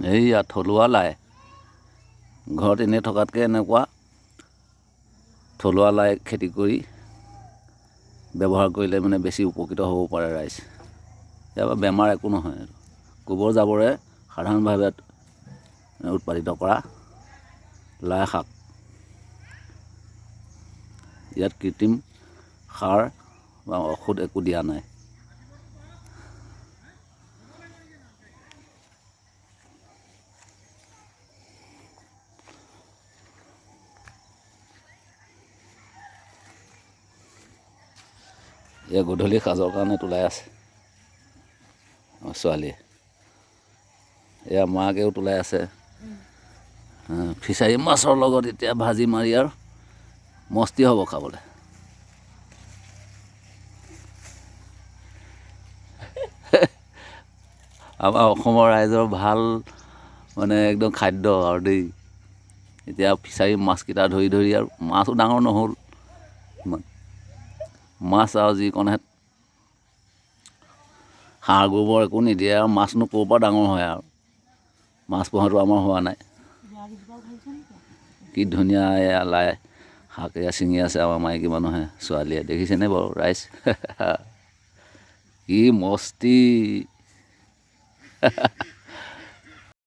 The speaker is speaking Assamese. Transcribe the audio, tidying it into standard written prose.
এইয়া থলুৱা লাই ঘৰত এনেই থকাতকৈ এনেকুৱা থলুৱা লাই খেতি কৰি ব্যৱহাৰ কৰিলে মানে বেছি উপকৃত হ'ব পাৰে ৰাইজ। ইয়াৰ পৰা বেমাৰ একো নহয়। গোবৰ জাবৰে সাধাৰণভাৱে উৎপাদিত কৰা লাই শাক। ইয়াত কৃত্ৰিম সাৰ বা ঔষধ একো দিয়া নাই। এয়া গধূলি সাজৰ কাৰণে তোলাই আছে ছোৱালীয়ে। এয়া মাকেও তোলাই আছে ফিচাৰী মাছৰ লগত এতিয়া ভাজি মাৰি আৰু মস্তি হ'ব খাবলৈ। আমাৰ অসমৰ ৰাইজৰ ভাল মানে একদম খাদ্য আৰু দেই। এতিয়া ফিচাৰী মাছকেইটা ধৰি ধৰি আৰু মাছো ডাঙৰ নহ'ল ইমান। মাছ আৰু যিকণহে সাৰ গোবৰ একো নিদিয়ে আৰু মাছনো ক'ৰ পৰা ডাঙৰ হয় আৰু মাছ পোহাটো আমাৰ হোৱা নাই। কি ধুনীয়া এয়া লাই শাক এয়া ছিঙি আছে আমাৰ মাইকী মানুহে ছোৱালীয়ে, দেখিছেনে বাৰু ৰাইজ? কি মস্তি